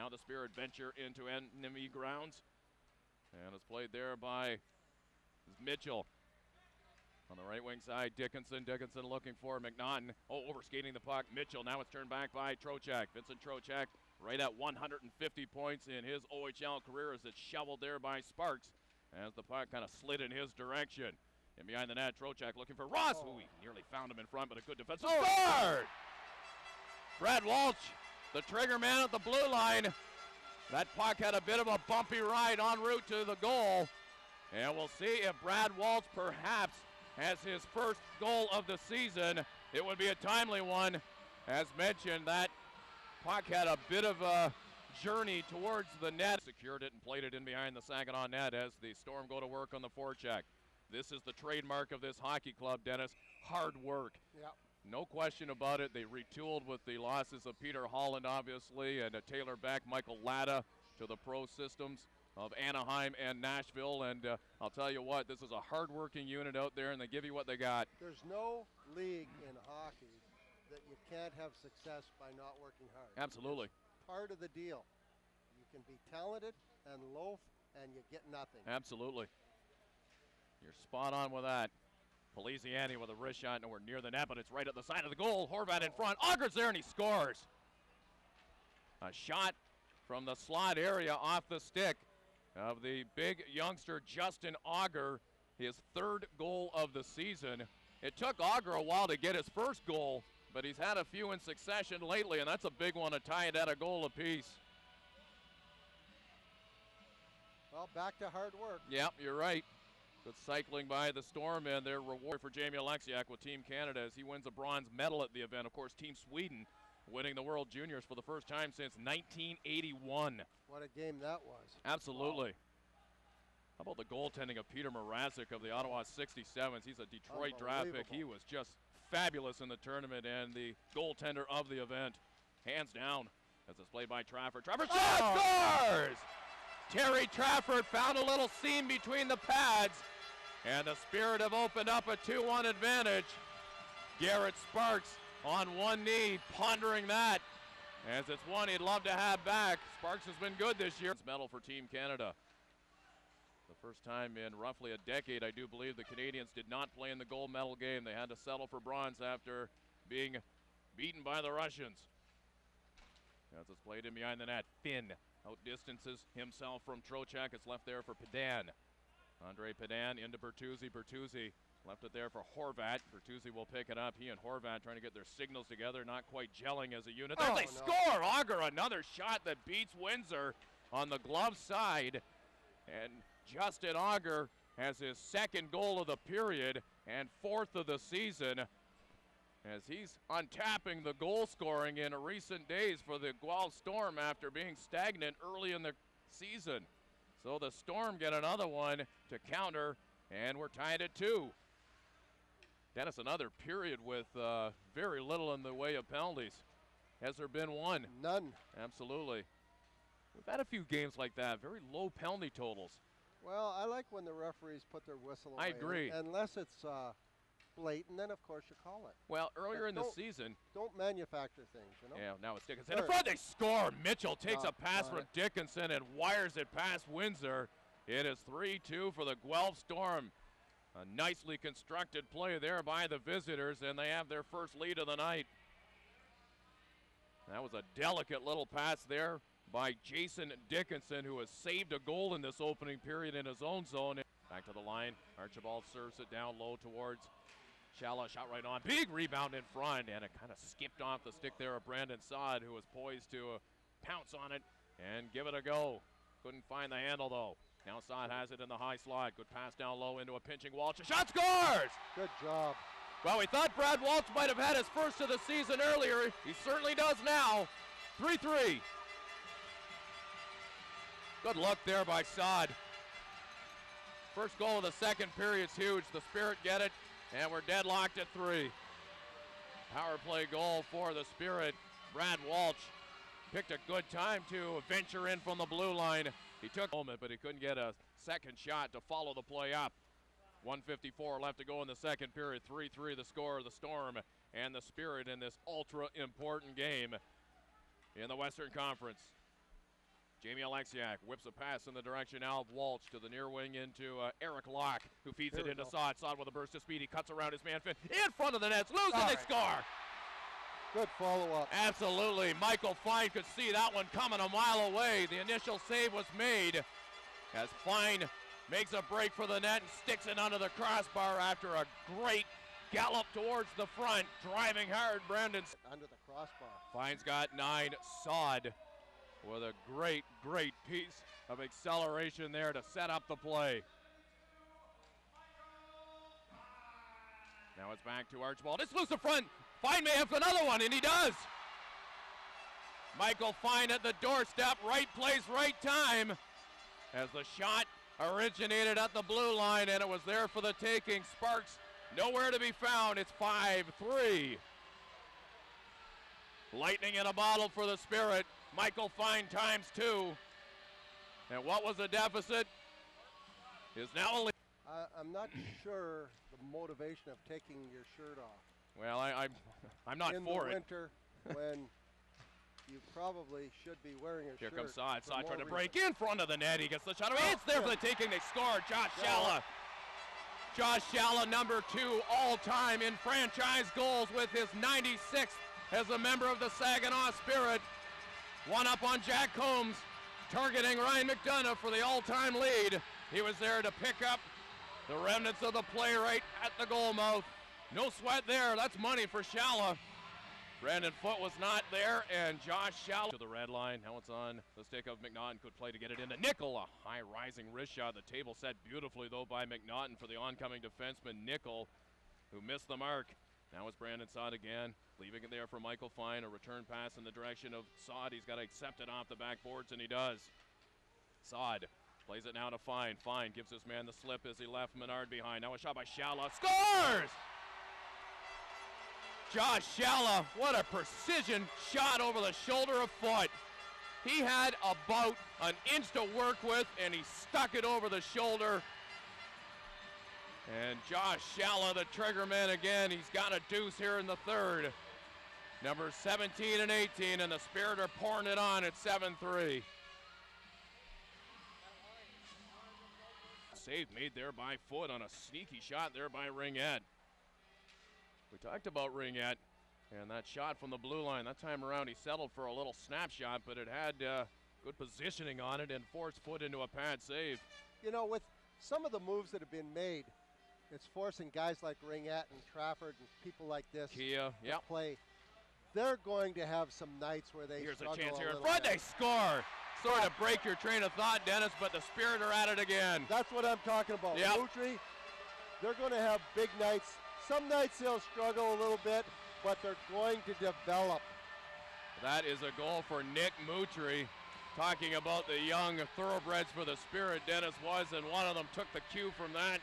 Now the Spirit venture into enemy grounds. And it's played there by Mitchell. On the right wing side, Dickinson. Dickinson looking for McNaughton. Oh, overskating the puck. Mitchell. Now it's turned back by Trocheck. Vincent Trocheck right at 150 points in his OHL career as it's shoveled there by Sparks as the puck kind of slid in his direction. And behind the net, Trocheck looking for Ross. Oh, he nearly found him in front, but a good defensive guard. Brad Walch, the trigger man at the blue line. That puck had a bit of a bumpy ride en route to the goal. And we'll see if Brad Walch perhaps has his first goal of the season. It would be a timely one. As mentioned, that puck had a bit of a journey towards the net. Secured it and played it in behind the Saginaw net as the Storm go to work on the forecheck. This is the trademark of this hockey club, Dennis. Hard work. Yep. No question about it. They retooled with the losses of Peter Holland, obviously, and Taylor Beck, Michael Latta to the pro systems of Anaheim and Nashville. And I'll tell you what, this is a hard-working unit out there, and they give you what they got. There's no league in hockey that you can't have success by not working hard. Absolutely. It's part of the deal. You can be talented and loaf, and you get nothing. Absolutely. You're spot on with that. Poliziani with a wrist shot nowhere near the net, but it's right at the side of the goal. Horvat in front. Auger's there, and he scores. A shot from the slot area off the stick of the big youngster Justin Auger, his third goal of the season. It took Auger a while to get his first goal, but he's had a few in succession lately, and that's a big one to tie it at a goal apiece. Well, back to hard work. Yep, you're right. Good cycling by the Storm, and their reward for Jamie Alexiak with Team Canada as he wins a bronze medal at the event. Of course, Team Sweden winning the World Juniors for the first time since 1981. What a game that was. Absolutely. Wow. How about the goaltending of Peter Mrazek of the Ottawa 67s? He's a Detroit draft pick. He was just fabulous in the tournament and the goaltender of the event. Hands down as it's played by Trafford. Trafford scores! Terry Trafford found a little seam between the pads, and the Spirit have opened up a 2-1 advantage. Garrett Sparks on one knee, pondering that, as it's one he'd love to have back. Sparks has been good this year. Medal for Team Canada. The first time in roughly a decade, I do believe, the Canadians did not play in the gold medal game. They had to settle for bronze after being beaten by the Russians. As it's played in behind the net, Finn outdistances himself from Trocheck. It's left there for Pedan. Andre Pedan into Bertuzzi. Bertuzzi left it there for Horvat. Bertuzzi will pick it up. He and Horvat trying to get their signals together, not quite gelling as a unit. There they score! Auger, another shot that beats Windsor on the glove side. And Justin Auger has his second goal of the period and fourth of the season, as he's untapping the goal scoring in recent days for the Guelph Storm after being stagnant early in the season. So the Storm get another one to counter, and we're tied at 2. Dennis, another period with very little in the way of penalties. Has there been one? None. Absolutely. We've had a few games like that, very low penalty totals. Well, I like when the referees put their whistle away. I agree. Unless it's blatant, then of course you call it. Well, earlier in the season. Don't manufacture things, you know? Yeah, now it's Dickinson. In front, they score. Mitchell takes a pass from Dickinson and wires it past Windsor. It is 3-2 for the Guelph Storm. A nicely constructed play there by the visitors, and they have their first lead of the night. That was a delicate little pass there by Jason Dickinson, who has saved a goal in this opening period in his own zone. Back to the line. Archibald serves it down low towards Shalla. Shot right on. Big rebound in front, and it kind of skipped off the stick there of Brandon Saad, who was poised to pounce on it and give it a go. Couldn't find the handle, though. Now Saad has it in the high slot. Good pass down low into a pinching Walch. A shot, scores! Good job. Well, we thought Brad Walch might have had his first of the season earlier. He certainly does now. 3-3. Good look there by Saad. First goal of the second period's huge. The Spirit get it, and we're deadlocked at 3. Power play goal for the Spirit. Brad Walch picked a good time to venture in from the blue line. He took a moment, but he couldn't get a second shot to follow the play up. 1:54 left to go in the second period. 3-3 the score of the Storm and the Spirit in this ultra important game in the Western Conference. Jamie Alexiak whips a pass in the direction now of Walch to the near wing into Eric Locke, who feeds it into Saad. Saad with a burst of speed. He cuts around his man Finn in front of the nets. Losing, they score. Good follow-up. Absolutely. Michael Fine could see that one coming a mile away. The initial save was made as Fine makes a break for the net and sticks it under the crossbar after a great gallop towards the front. Driving hard, Brandon. Under the crossbar. Fine's got 9. Saad with a great piece of acceleration there to set up the play. Now it's back to Archibald. It's loose in front. Fine may have another one, and he does. Michael Fine at the doorstep. Right place, right time. As the shot originated at the blue line, and it was there for the taking. Sparks nowhere to be found. It's 5-3. Lightning in a bottle for the Spirit. Michael Fine times 2. And what was the deficit is now a lead. I'm not sure the motivation of taking your shirt off. Well, I'm not for it. In the winter, when you probably should be wearing a shirt. Here comes Saad. Saad trying to break in front of the net. He gets the shot away. It's there for the taking. They score. Josh Shalla. Josh Shalla, number 2 all-time in franchise goals with his 96th as a member of the Saginaw Spirit. One up on Jack Combs, targeting Ryan McDonough for the all-time lead. He was there to pick up the remnants of the play right at the goal mouth. No sweat there. That's money for Shalla. Brandon Foote was not there, and Josh Shalla to the red line. Now it's on the stick of McNaughton. Good play to get it into Nickel. A high rising wrist shot. The table set beautifully, though, by McNaughton for the oncoming defenseman, Nickel, who missed the mark. Now it's Brandon Saad again, leaving it there for Michael Fine. A return pass in the direction of Saad. He's got to accept it off the backboards, and he does. Saad plays it now to Fine. Fine gives his man the slip as he left Menard behind. Now a shot by Shalla. Scores! Josh Shalla, what a precision shot over the shoulder of Foote. He had about an inch to work with, and he stuck it over the shoulder. And Josh Shalla, the trigger man again. He's got a deuce here in the third. Numbers 17 and 18, and the Spirit are pouring it on at 7-3. Save made there by Foote on a sneaky shot there by Ringette. We talked about Ringette and that shot from the blue line. That time around he settled for a little snapshot, but it had good positioning on it and forced Foote into a pad save. You know, with some of the moves that have been made, it's forcing guys like Ringette and Trafford and people like this Kea, to play. They're going to have some nights where they Here's a struggle chance here in little front. bit. They score. Sorry to break your train of thought, Dennis, but the Spirit are at it again. That's what I'm talking about. Yep. Moutrey, they're going to have big nights. Some nights they'll struggle a little bit, but they're going to develop. That is a goal for Nick Moutrey. Talking about the young thoroughbreds for the Spirit, Dennis was, and one of them took the cue from that.